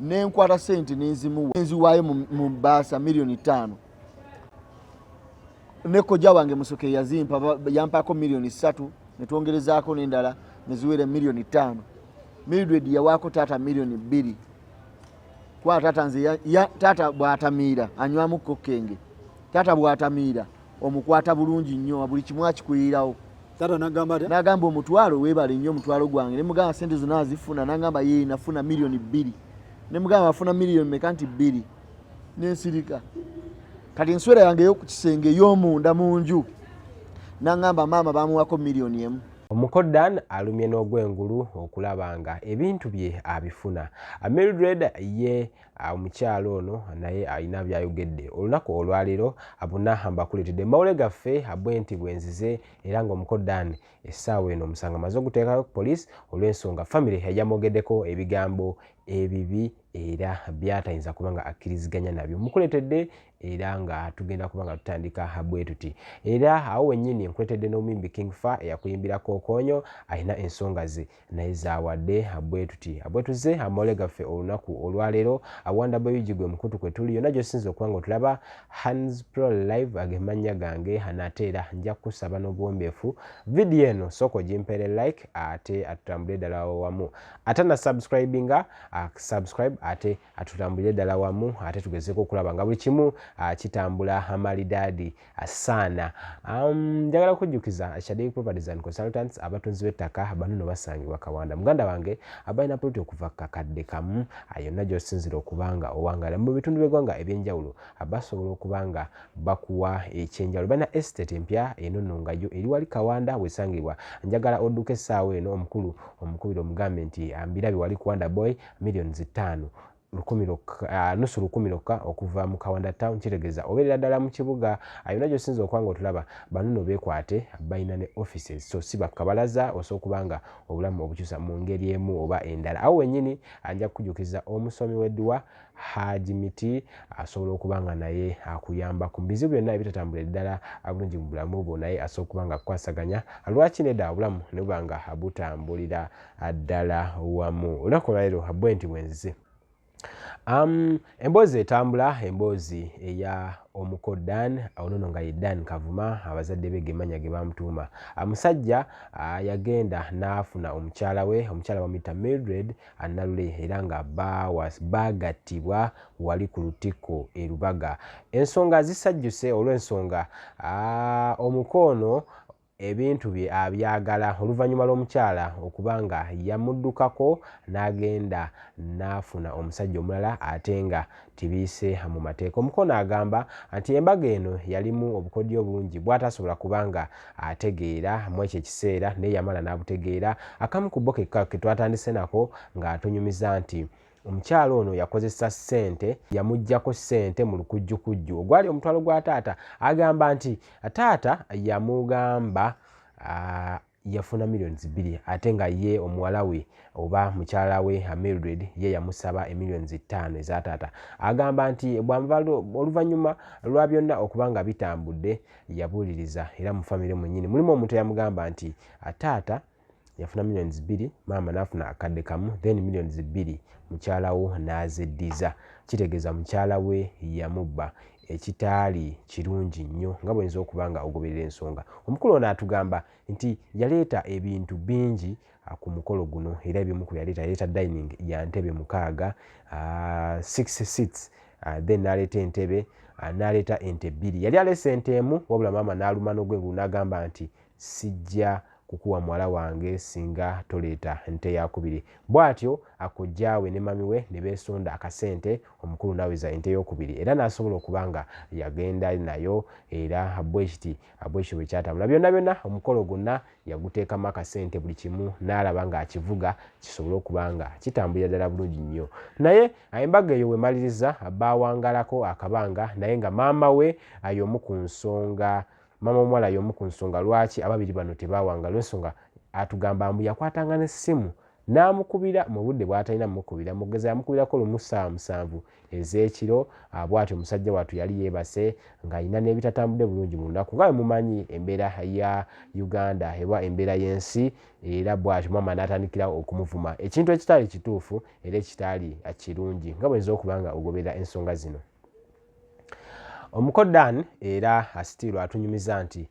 nenkwata sente nenziwaayo mu baasa $5,000,000 ne kojja wange Musoke yazimpa yampako $3,000,000 netwongerezaako n'endala neziwera $5,000,000. Mildred yawaako taata $2,000,000 kwa taata nze taata bw'atamiira anywamu kokenge. Taata bw'atamiira omukwata bulungi nnyo buli kimu akikuyiirawo. Taata n'agamba omutwalo weebale nnyo omutwalo gwange ne mugamba sente zonna azifuna n'agamba ye nafuna $2,000,000 ne mugamba afuna $1,000,000 meka nti 2 n'ensirika. Kati enswera yange yo ku kisenge y'omunda mu nju n'agamba maama bamuwako $1,000,000. Omukodan alumye n'ogwengulu okulaba nga ebintu bye abifuna. Mildred ye omukyalo ono naye alina byayogedde olunaku olwaleero abuna mbakuletedde mawule gaffe abwenti bwenzize era ng'omukodan essaawa eno omusango amaze okuteekayo ku poliisi olw'ensonga famire yajamwogeddeko ebigambo ebibi era byatayinza kubanga akkiriziganya nabyo. Mukuletedde era nga tugenda kubanga tutandika bwe tuti era awo wennyini nkuletedde n'omuyimbi King Fa eyakuyimbirako konyo alina ensonga ze naye zaawadde bwe tuti abwetuze amawule gaffe olunaku olwaleero awanda bweyugi gwe mukutu kwe tuli yonna gy'osinza okuba nga otulaba Hands Pro Live agemannya gange ate era nja kusaba n'obuwombeefu vidiyo eno sooka ogimpere like ate atutambulire ddala wamu atana subscribinga subscribe ate atutambulire ddala wamu ate tugezeeko okulaba nga buli kimu kitambula amalidaadi asaana. Njagala kujjukiza Shadei Properties and Consultants abatunzi b'ettaka bano basangibwa Kawanda. Muganda wange abalina puloti okuva kakadde kamu yonna gy'osinzira okubanga owangala mu bitundu by'eggwanga ebyenjawulo basobola okubanga bakuwa ekyenjawulo. Balina estate empya enonnongayo eri wali Kawanda wesangibwa. Njagala odduka essaawa eno omukubiro omugambe nti mbirabye wali Kawanda boy $5,000,000 nusu lukumi lokka okuva mu Kawanda town kitegeeza obeerera ddala mu kibuga yonna gy'osinza okuba nga otulaba bano beekwate balina ne offices so si bakabalaza osobola okubanga obulamu obukyusa mu ngeri emu oba endala. Awo wennyini anja kukujjukiza omusomi w'edduwa Haji Miti asobola okubanga naye akuyamba ku bizibu byonna ebitatambula ddala bulungi mu bulamu bwo naye asobola okubanga akukwasaganya lwaki nedda obulamu ne bubanga butambulira ddala wamu. Olunaku olwaleero bwenti bwenzize emboozi etambula emboozi eya omukodan ono nga ye Dan Kavuma abazadde be gemanya ge bamutuuma. Musajja yagenda n'afuna omukyala we mita Mildred Nalule era nga bagattibwa wali ku lutikko e Lubaga. Ensonga zisajjuse olw'ensonga omukono ebintu bye abyagala oluvannyuma lw'omukyala okubanga yamuddukako n'agenda n'afuna omusajja omulala ate nga tibiise mu mateeka. Omukono agamba nti embaga eno yalimu obukodyo obulungi bw'atasobola kubanga ategeera mu ekyo ekiseera naye yamala n'abutegeera. Akamu ku bo kekka ke twatandise nako ng'atunyumiza nti omukyalo ono yakozesa ssente yamuggyako ssente mu lukujjukujju ogwali omutwalo gwa taata. Agamba nti taata yamugamba yafuna $2,000,000 ate nga ye omuwala we oba mukyala we Mildred ye yamusaba $5,000,000 eza taata. Agamba nti oluvannyuma lwa byonna okubanga bitambudde yabuuliriza era mu famire mwennyini mulimu omuntu eyamugamba nti taata yafuna $2,000,000 maama n'afuna akadde kamu then $2,000,000 mukyala wo n'aziddiza kitegeeza mukyala we yamubba ekitaali kirungi nnyo nga bw'oyinza okuba nga ogoberera ensonga. Omukulu ono atugamba nti yaleeta ebintu bingi ku mukolo guno era ebimu ku yaleeta dining ya ntebe 6 6 seats then n'aleeta entebe n'aleeta ente 2 yali aleese ente emu wabula maama n'aluma n'ogwengulu n'agamba nti sijja kukuwa muwala wange singa toleeta ente yakubiri. Bw'atyo akojjaawe ne mami we ne beesonda akasente omukulu n'aweza ente y'okubiri era n'asobola okubanga yagenda nayo era bwekiti bwe kyatambula. Byonna omukolo gwonna yaguteekamu akasente buli kimu n'alaba ng'akivuga kisobole okubanga kitambulira ddala bulungi nnyo. Naye embaga eyo wemaliriza baawangalako akabanga naye nga maama we y'omu ku nsonga maama omuwala y'omu ku nsonga lwaki ababiri bano tebawanga lw'ensonga atugamba mbu yakwatanga n'essimu n'amukubira mu budde bw'atalina mukubira mugeza yamukubirako lumu ssaawa 7 ez'ekiro. Bw'atyo omusajja wattu yali yeebase ng'alina n'ebitatambudde bulungi mu lunaku nga bwe mumanyi embeera ya Uganda eba embeera y'ensi era bw'atyo mama n'atandikira okumuvuma ekintu ekitali kituufu era ekitali kirungi nga bwenza okuba nga ogobera ensonga zino. Omukodan era asitirwa atunyumiza nti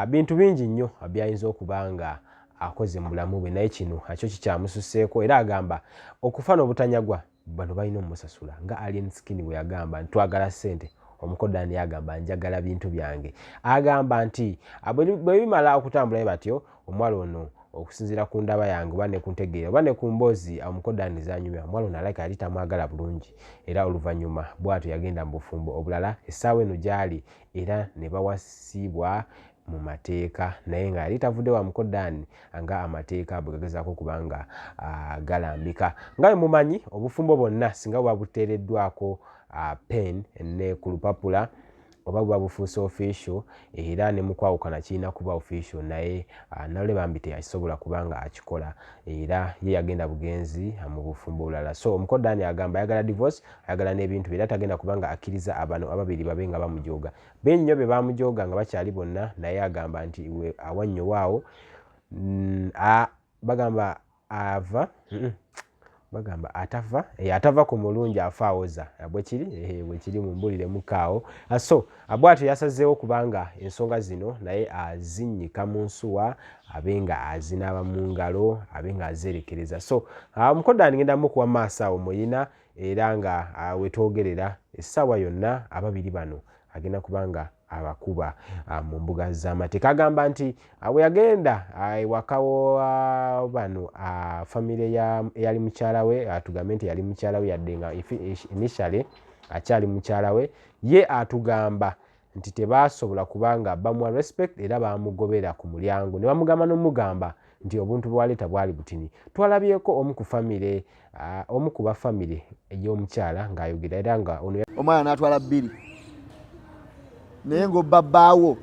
bintu bingi nnyo byayinza okuba nga akoze mu bulamu bwe naye kino akyo kikyamususseeko era agamba okufa n'obutanyagwa bano balina omusasula nga Alien Skin bwe yagamba nti twagala ssente. Omukodan yagamba njagala bintu byange. Agamba nti bwe bimala okutambulayo batyo omwala ono okusinziira ku ndaba yange oba ne ku ntegeera oba ne ku mboozi Omukodan zanyumya omwala ono alabika yali tamwagala bulungi era oluvannyuma bw'atyo yagenda mu bufumbo obulala essaawa eno gy'ali era ne bawasibwa mu mateeka naye nga yali tavudde wa Mukodan nga amateeka bwe gagezaako okuba nga galambika. Nga bwe mumanyi obufumbo bwonna singa buba buteereddwako pen ne ku lupapula oba buba bufuuse official era ne mu kwawukana kirina kuba official naye nalwe bambi teyakisobola kubanga akikola era ye yagenda bugenzi mu bufumbo bulala. So Omukodan agamba ayagala divorce ayagala n'ebintu era tagenda kubanga akkiriza abano ababiri babe nga bamujooga. Benyi nnyo be bamujooga nga bakyali bonna naye agamba nti iwe awannyo waawo bagamba ava bagamba atava ku mulungi afa awoza bwe kiri mu mbulire mukaawo. So bw'atyo yasazeewo kubanga ensonga zino naye azinnyika mu nsuwa abe nga azinaaba mu ngalo abe nga azerekereza. So Omukodan ngenda mukuwa maaso awo muyina era nga wetwogerera essaawa yonna ababiri bano agenda kubanga abakuba mu mbuga z'amateeka. Agamba nti bwe yagenda ewakawo bano famire eyali mukyala we atugambe nti yali mukyala we yadde nga initially akyali mukyala we ye atugamba nti tebaasobola kubanga bamuwa respect era bamugobera ku mulyango ne bamugamba n'omugamba nti obuntu bwaleeta bwali butini. Twalabyeko omu ku famire omu ku bafamire ey'omukyala ng'ayogera era nga omwana n'atwala 2 naye ng'obbaawo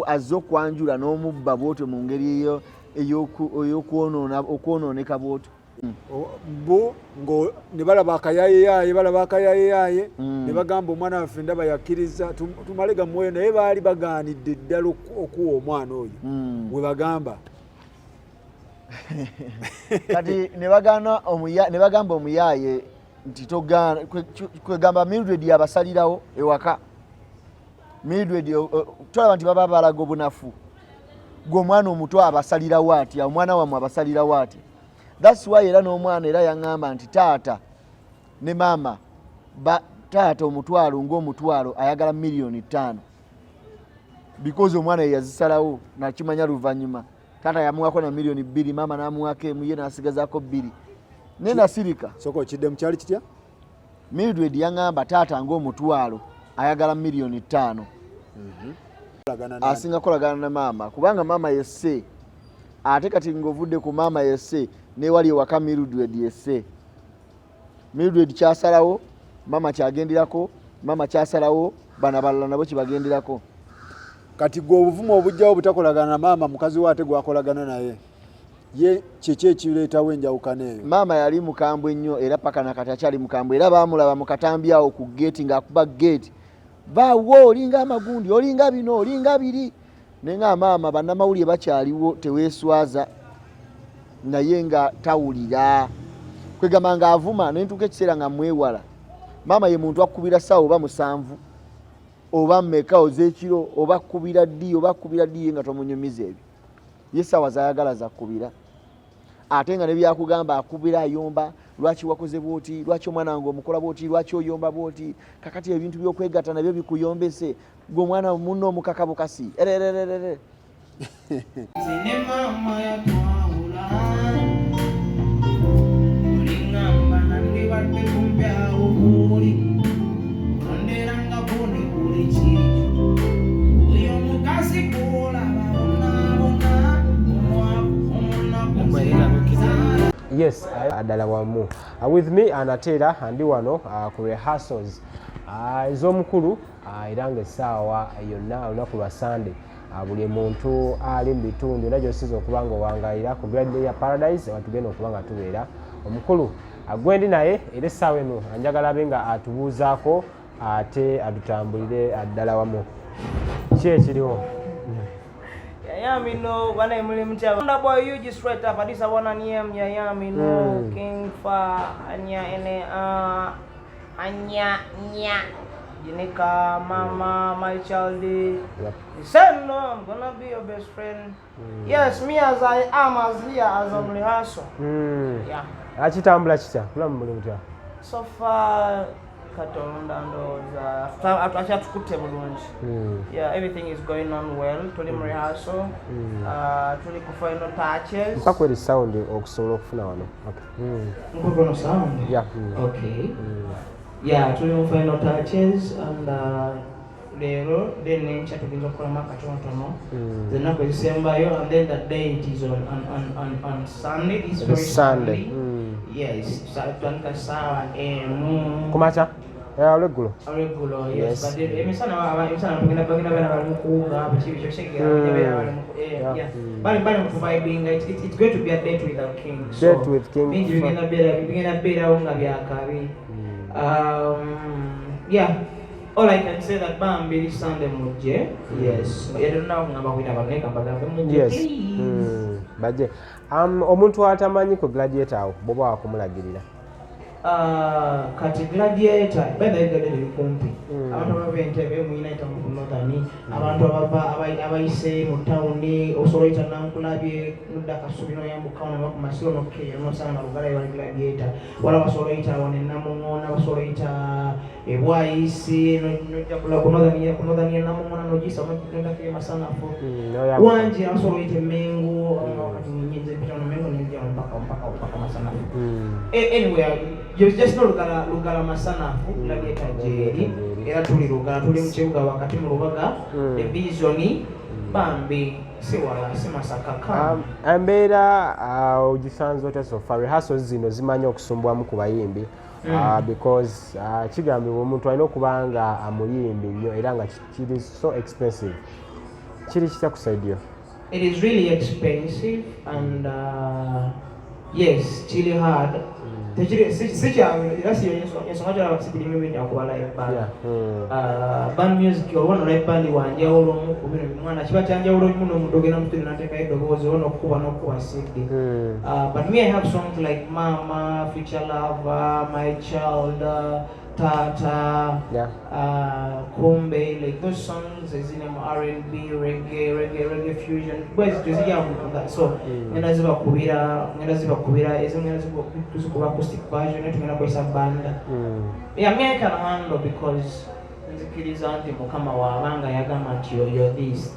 azze okwanjula n'omubba bwotyo mu ngeri ey'okwonooneka bwotyo bo ngo ne balaba akayayeyaye ne bagamba omwana waffe ndaba yakkiriza tumale gamuweyo naye baali bagaanidde ddala okuwa omwana oyo we bagamba kati ne bagamba omuyaaye nti togaana kwegamba Mildred yabasalirawo ewaka. Mildred tolaba nti baba balaga obunafu gw'omwana omuto abasalirawo atya omwana wammwe abasalirawo atya. That's why era n'omwana era yaŋŋamba nti taata ne maama taata omutwalo ng'omutwalo ayagala $5,000,000 because omwana ye yazisalawo nakimanya luvannyuma. Taata yamuwako na $2,000,000 maama n'amuwako emu ye n'asigazaako 2 ne nasirika. Soko kidde mukyali kitya? Mildred yaŋŋamba taata ng'omutwalo ayagala $5,000,000 asinga kolagana na maama kubanga maama yesse ate kati ng'ovudde ku maama yesse newali ewaka Mildred yesse. Mildred kyasalawo maama kyagenderako maama kyasalawo bana abalala nabo kibagenderako. Kati gwe obuvumu obujjawo butakolagana na maama mukazi we ate gwakolagana naye ye kiki ekireetawo enjawukana eyo? Maama yali mukambwe nnyo era paka nakati akyali mukambwe era baamulaba mu katambi awo ku geeti ng'akuba geeti baawo olinga amagundi olinga bino olinga biri naye nga maama bannamawulire bakyaliwo teweeswaza naye nga tawulira kwegamba ng'avuma nentuuka ekiseera nga mwewala. Maama ye muntu akkubira ssaawa oba 7 oba mmeka oz'ekiro oba akkubira ddi oba akkubira ddi ye nga tomunyumiza ebyo ye ssaawa zayagala zakkubira ate nga ne byakugamba akubira ayomba lwaki wakoze bwoti lwaki omwana wange omukola bwoti lwaki oyomba bwoti kakati ebintu by'okwegatta nabyo bikuyombese gwe omwana munno omukaka bukasi erererere Yes, adala wamu. With me Anatera andi wano ku rehearsals ez'omukulu era nga essaawa yonna olunaku lwa Sunday buli muntu ali mu bitundu era gy'osinza okuba ng'owangaalira ku Gladys ya Paradise watugenda okuba nga tubeera omukulu gwendi naye era essaawa eno anjagala abe nga atubuuzaako ate atutambulire addala wamu ki ekiriwo. Yayami no bana muli mtya wanda boy you just straight up adisa wana niem Yayami no King Fa anya ene anya nya Jinika mama my child he said no I'm gonna be your best friend. Yes, me as I am as here as a rehearsal. Yeah, akitambula kitya kulamu muli mutya so far Katonda ndoza after tukute bulungi. Yeah, everything is going on well. Tuli mu rehearsal. Tuli ku final touches. mpaka eri sound okusobola okufuna wano. Nkuko no sound. Yeah. Okay. Yeah, tuli mu final touches and lero then nencha tugizo kukola makatono. Then nako December and then the date is on Sunday. This very Sunday. Yes, Saturday sawa kumacha olweggulo regular. Yes, but emisana tugenda bana bali mukuga bichi shegera yeah. Bali vibing. It's going to be a date with our king. Date with King. Bingena bera unga byakabi. Yeah. All I can say that Bambi this Sunday muje. Yes. I don't know ngaba kwita baneka mbagamba muje. Yes. Baje. Omuntu atamanyi ku Gladiator awo boba wakumulagirira. Kati Gladiator benda yigade likumpi. Abantu abaventebe muina itamukunotani. Abantu abayise mu town osoloita nankulabye nudda kasubino yambukaona bakumasiro nokke no sana lugala ya Gladiator. Wala basoloita wanenamongona basoloita ebwaisi nojja kunodani namongona nojisa mukenda kema sana fo. Wanje basoloita mengo wakati nyinyi bitano mengo nijja mpaka masana. Anyway, just no lugala masana Gladiator jeri era tuli lugala tuli mchebuga wakati mu lubaga the vision Bambi siwala simasaka kama embeera ogisanze otya so far rehearsals zino zimanya okusumbwamu ku bayimbi because kigambibwa omuntu alina okuba nga amuyimbi nnyo era nga kiri so expensive kiri kitya ku side yo. It is really expensive and yes, chili hard. Band music one live band wanje olomu kubino mwana kiba kyanje olomu muno mudogena mutuli nateka edobozi ono kuba no kuba sidi. But me I have songs like Mama, Future Lover, My Child, Tata, Kumbe, like those songs is in R&B, reggae fusion. Boys just that. So ngenda ziba kubira is ngenda ziba kusukuba acoustic version tungena kwa band. Yeah, me I can handle because nzikiriza anti mukama wabanga yagama nti you're this.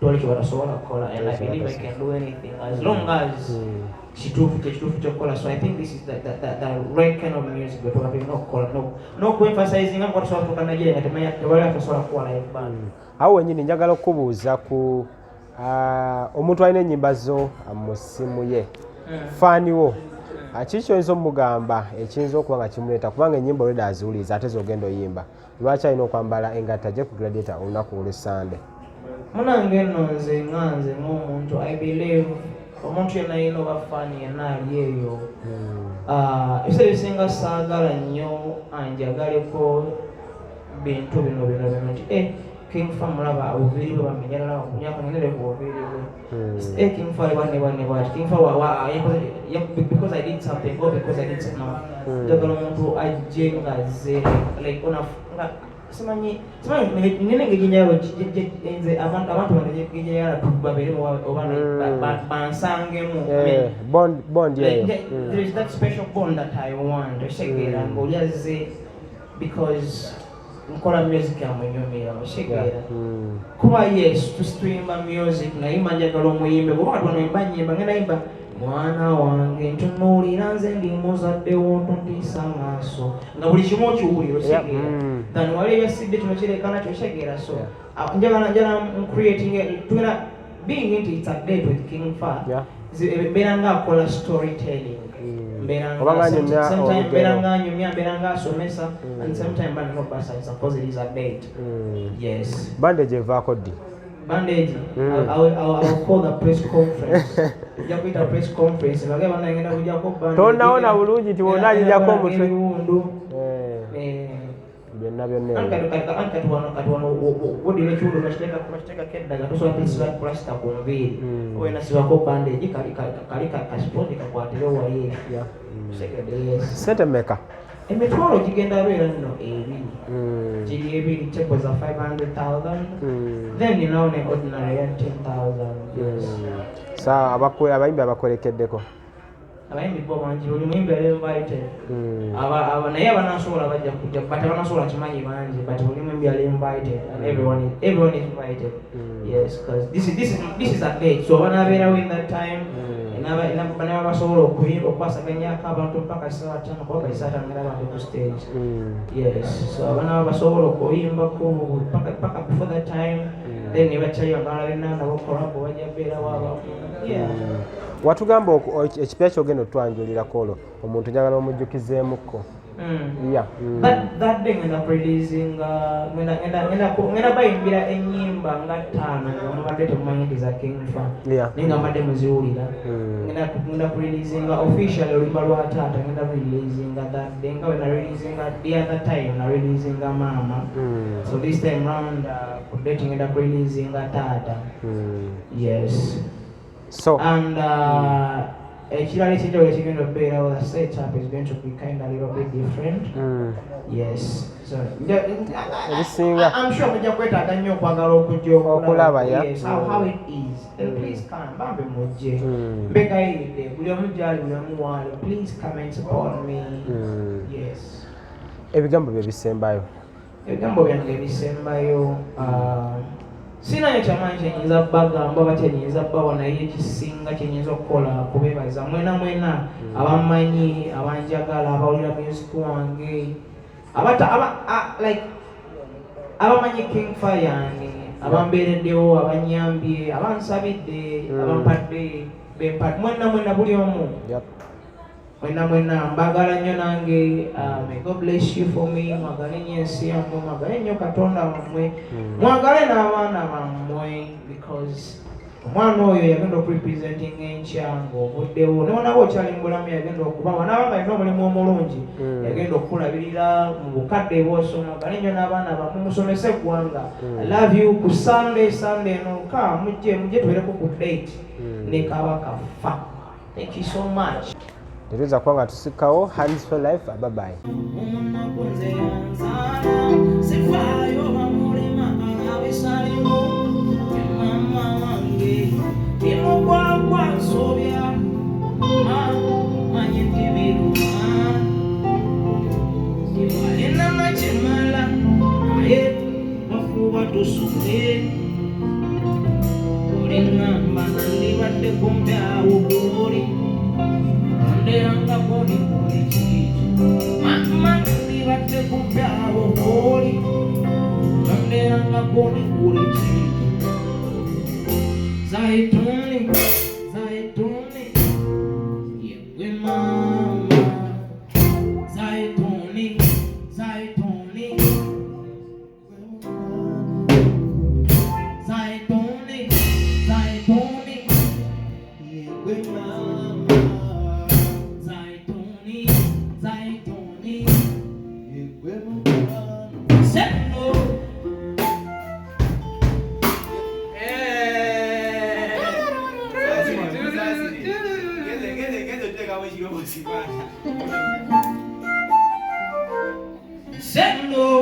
Toli kibarasobola kola and I believe I can do anything as long as chitufu chokola. So I think this is the right kind of music we're talking no emphasizing what sort of Nigeria ngatemanya tewala kusola kwa live band. Awo wenyini njagala okubuuza ku omuntu alina ennyimba zo mu ssimu ye faaniwo kiki oyinza omugamba ekiyinza okuba nga kimuleeta kubanga ennyimba olwedde aziwuliza ate zogenda oyimba lwaki alina okwambala engatta gye ku Gladiator olunaku olw'Essande? Munange nno nze ng'omuntu I believe omuntu yenna yina obafaani yenna ali eyo ebiseera ebisinga saagala nnyo anjagaleko bintu bino nti King Fa mulaba obubiri bwe bamenyera kunyaka ngere ku obubiri bwe King Fa ne King Fa because I did something or because I did something njagala omuntu ajje ngaze like ona simanyi ngene ngejinyalo nze abantu bangejinyalo tubabere oba bansangemu bond yeah. There is that special bond that I want oshegera ngolyaze because nkola music ya munyumira oshegera kuba yes to stream music na imanja njagala omuyimbe kuba watu wanaimba nyimba ngenda imba mwana wange ntunuulira nze ndi muzadde w'ontondisa maaso nga buli kimu okiwulira oshegera then wali ebyasidde kino kireekana kyoshegera so njagala creating tugenda being into it's a date with King Fa mbeera nga akola storytelling mbeera nga anyumya mbeera nga asomesa and sometime bana no basa I suppose it is a date. Yes, bande gyevaako ddi bandage. I'll call the press conference. Ujja kuyita press conference bage bana ngenda kujjako bandage. Tonaona bulungi tiwona ajjako omutwe. Byonna katuwano wodire ekiwundo nakiteeka keddaga tosobola kusiba plasita ku nviiri oba nasibako bandage kali kasipondi kakwatire waye sente mmeka? Emitwalo gigenda beera nno ebiri giri ebiri teko za 500,000 then ninawo ne ordinary ya 10,000. Sa abayimbi abakolekeddeko abayimbi bo bangi buli muyimbi ali invited naye abanasobola bajja kujja but abanasobola kimanyi bangi but buli muyimbi ali invited and everyone is invited. Yes, because this is a date so abanabeerawo in that time bana basobola okuyimba okwasaganyako abantu mpaka saa 5 kuba bali saa 5 ngera abantu ku stage. Yes, so abana basobola okuyimbako paka before that time then nebakyali bagala benanga bokolabo bajja beerawo abantu. Watugamba ekipya kyogenda otwanjulirako olwo omuntu njagala omujjukizeemuko. That day ngenda releasing ngenda bayimbira ennyimba nga 5 nga mubadde temumanyi nti za King Fa naye nga mbadde muziwulira. Ngenda releasing officially oluyimba lwa taata ngenda releasing that day nga wena releasing the other time na releasing mama. So this time round ku date ngenda releasing taata. Yes. So and ekirala ekijjawo ekigenda okubeerawo the setup is going to be kind of a little bit different. Yes, so I'm sure mujja kwetaaga nnyo okwagala okujja okulaba yes how it is then please come bambe mujje mbegayiridde buli omu gyali buli omu waali please come and support me. Yes, ebigambo bye bisembayo ebigambo byange ebisembayo sinayo kyamanyi kyenyinza bagamba oba kyenyinza bawa naye ekisinga kyenyinza okukola kubeebaza mwena abamanyi abanjagala abawulira music wange abamanyi King Fa yange abambeereddewo abanyambye abansabidde abampadde bempadde mwena buli omu mwena mbagala nnyo nange. May God bless you for me. Mwagale nnyo ensi yammwe, mwagale nnyo Katonda wammwe, mwagale n'abaana bammwe because omwana oyo yagenda okurepresentinga enkya ng'ovuddewo newonaba okyali mu bulamu yagenda okubawa n'abanga alina omulimu omulungi yagenda okukulabirira mu bukadde bw'oso. Mwagale nnyo n'abaana bammwe musomese eggwanga. I love you. Ku Sunday eno ka mujje tubeereko ku date ne Kabaka Fa. Thank you so much. Nituweza kwanga tusikawo Hands for Life. Bye bye. Anga boni boni chichi mama ndibate kumbawo boli anga boni boni chichi zaituni yewe mama zaituni yewe mama Sendo